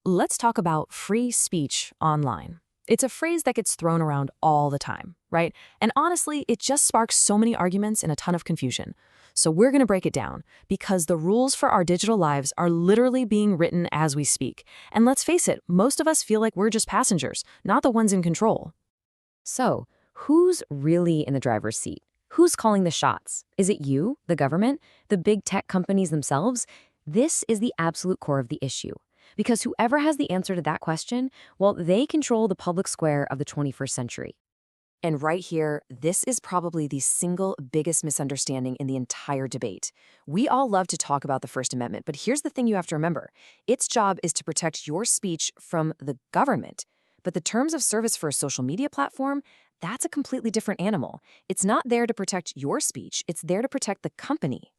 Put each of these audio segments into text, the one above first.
Let's talk about free speech online. It's a phrase that gets thrown around all the time, right? And honestly, it just sparks so many arguments and a ton of confusion. So we're going to break it down because the rules for our digital lives are literally being written as we speak. And let's face it, most of us feel like we're just passengers, not the ones in control. So, who's really in the driver's seat? Who's calling the shots? Is it you, the government, the big tech companies themselves? This is the absolute core of the issue. Because whoever has the answer to that question, well, they control the public square of the 21st century. And right here, this is probably the single biggest misunderstanding in the entire debate. We all love to talk about the First Amendment, but here's the thing you have to remember. Its job is to protect your speech from the government. But the terms of service for a social media platform, that's a completely different animal. It's not there to protect your speech, it's there to protect the company.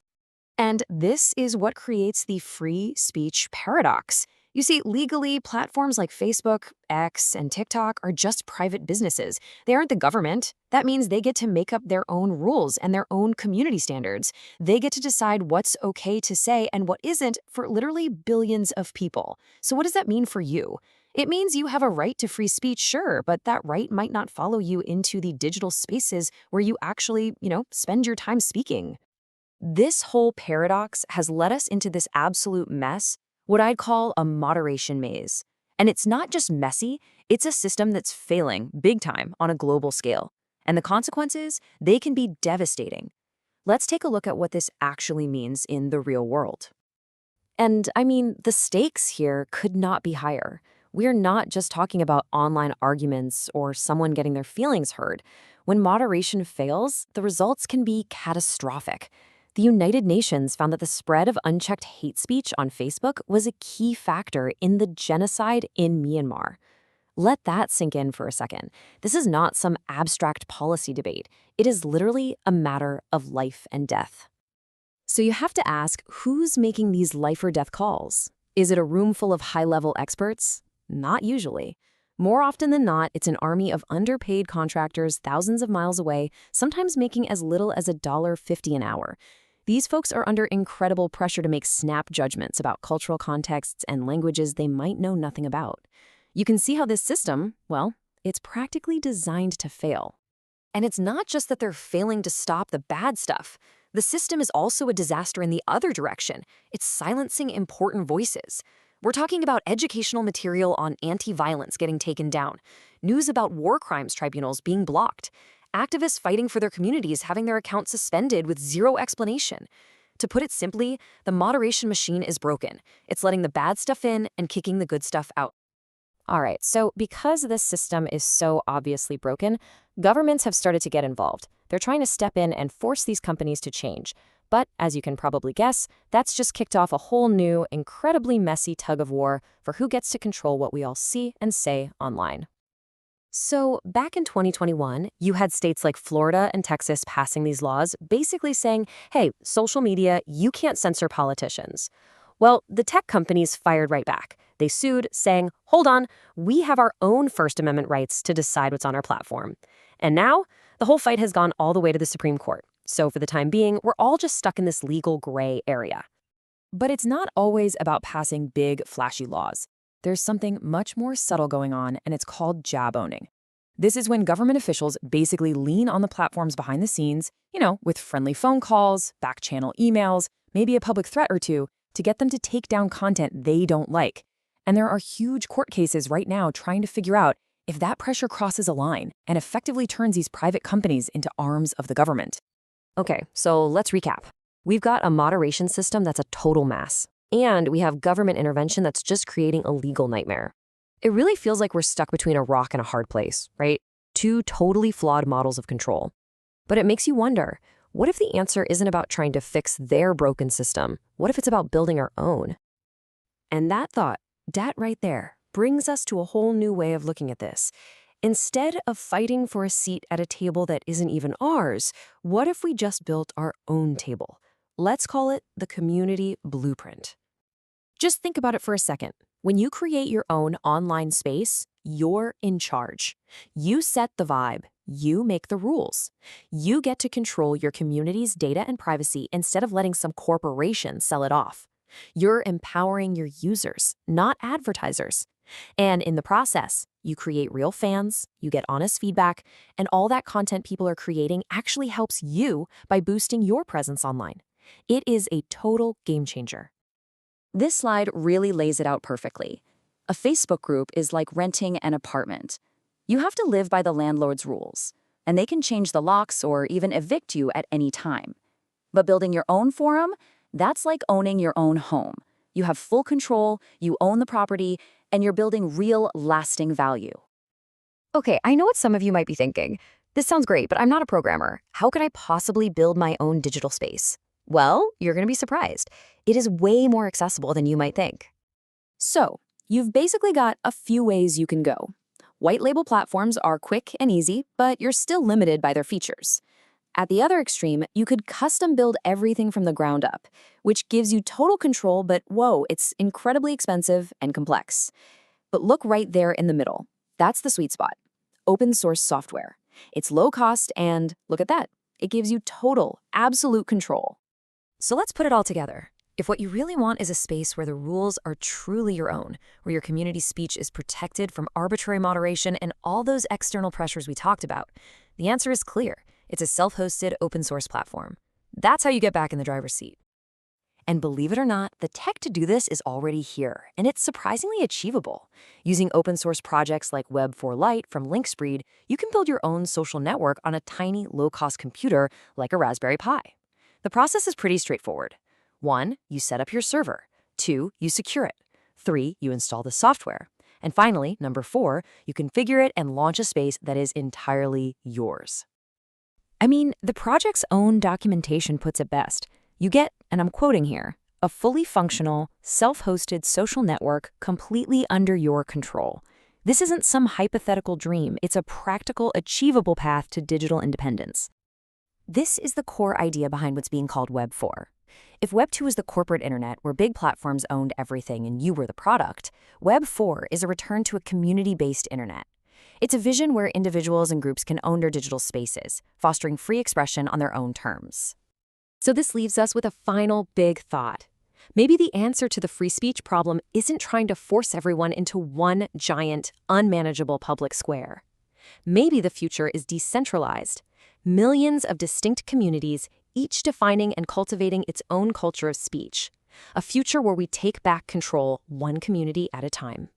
And this is what creates the free speech paradox. You see, legally, platforms like Facebook, X, and TikTok are just private businesses. They aren't the government. That means they get to make up their own rules and their own community standards. They get to decide what's okay to say and what isn't for literally billions of people. So what does that mean for you? It means you have a right to free speech, sure, but that right might not follow you into the digital spaces where you actually, spend your time speaking. This whole paradox has led us into this absolute mess, what I'd call a moderation maze. And it's not just messy, it's a system that's failing big time on a global scale. And the consequences, they can be devastating. Let's take a look at what this actually means in the real world. And I mean, the stakes here could not be higher. We're not just talking about online arguments or someone getting their feelings hurt. When moderation fails, the results can be catastrophic. The United Nations found that the spread of unchecked hate speech on Facebook was a key factor in the genocide in Myanmar. Let that sink in for a second. This is not some abstract policy debate. It is literally a matter of life and death. So you have to ask, who's making these life or death calls? Is it a room full of high-level experts? Not usually. More often than not, it's an army of underpaid contractors thousands of miles away, sometimes making as little as $1.50 an hour. These folks are under incredible pressure to make snap judgments about cultural contexts and languages they might know nothing about. You can see how this system, well, it's practically designed to fail. And it's not just that they're failing to stop the bad stuff. The system is also a disaster in the other direction. It's silencing important voices. We're talking about educational material on anti-violence getting taken down, news about war crimes tribunals being blocked, activists fighting for their communities having their accounts suspended with zero explanation. To put it simply, the moderation machine is broken. It's letting the bad stuff in and kicking the good stuff out. All right, so because this system is so obviously broken, governments have started to get involved. They're trying to step in and force these companies to change. But as you can probably guess, that's just kicked off a whole new, incredibly messy tug of war for who gets to control what we all see and say online. So back in 2021, you had states like Florida and Texas passing these laws, basically saying, hey, social media, you can't censor politicians. Well, the tech companies fired right back. They sued, saying, hold on, we have our own First Amendment rights to decide what's on our platform. And now, the whole fight has gone all the way to the Supreme Court. So for the time being, we're all just stuck in this legal gray area. But it's not always about passing big, flashy laws. There's something much more subtle going on, and it's called job owning. This is when government officials basically lean on the platforms behind the scenes, with friendly phone calls, back-channel emails, maybe a public threat or two, to get them to take down content they don't like. And there are huge court cases right now trying to figure out if that pressure crosses a line and effectively turns these private companies into arms of the government. Okay, so let's recap. We've got a moderation system that's a total mess. And we have government intervention that's just creating a legal nightmare. It really feels like we're stuck between a rock and a hard place, right? Two totally flawed models of control. But it makes you wonder, what if the answer isn't about trying to fix their broken system? What if it's about building our own? And that right there, brings us to a whole new way of looking at this. Instead of fighting for a seat at a table that isn't even ours, what if we just built our own table? Let's call it the community blueprint. Just think about it for a second. When you create your own online space, you're in charge. You set the vibe. You make the rules. You get to control your community's data and privacy instead of letting some corporation sell it off. You're empowering your users, not advertisers. And in the process, you create real fans, you get honest feedback, and all that content people are creating actually helps you by boosting your presence online. It is a total game changer. This slide really lays it out perfectly. A Facebook group is like renting an apartment. You have to live by the landlord's rules, and they can change the locks or even evict you at any time. But building your own forum, that's like owning your own home. You have full control, you own the property, and you're building real, lasting value. Okay, I know what some of you might be thinking. This sounds great, but I'm not a programmer. How could I possibly build my own digital space? Well, you're going to be surprised. It is way more accessible than you might think. So, you've basically got a few ways you can go. White label platforms are quick and easy, but you're still limited by their features. At the other extreme, you could custom build everything from the ground up, which gives you total control, but whoa, it's incredibly expensive and complex. But look right there in the middle. That's the sweet spot. Open source software. It's low cost and, look at that, it gives you total, absolute control. So let's put it all together. If what you really want is a space where the rules are truly your own, where your community speech is protected from arbitrary moderation and all those external pressures we talked about, the answer is clear. It's a self-hosted open source platform. That's how you get back in the driver's seat. And believe it or not, the tech to do this is already here, and it's surprisingly achievable. Using open source projects like Web4 Lite from Linkspreed, you can build your own social network on a tiny, low-cost computer like a Raspberry Pi. The process is pretty straightforward. 1, you set up your server. 2, you secure it. 3, you install the software. And finally, number 4, you configure it and launch a space that is entirely yours. I mean, the project's own documentation puts it best. You get, and I'm quoting here, a fully functional, self-hosted social network completely under your control. This isn't some hypothetical dream. It's a practical, achievable path to digital independence. This is the core idea behind what's being called Web 4. If Web 2 is the corporate internet where big platforms owned everything and you were the product, Web 4 is a return to a community-based internet. It's a vision where individuals and groups can own their digital spaces, fostering free expression on their own terms. So this leaves us with a final big thought. Maybe the answer to the free speech problem isn't trying to force everyone into one giant, unmanageable public square. Maybe the future is decentralized. Millions of distinct communities, each defining and cultivating its own culture of speech. A future where we take back control one community at a time.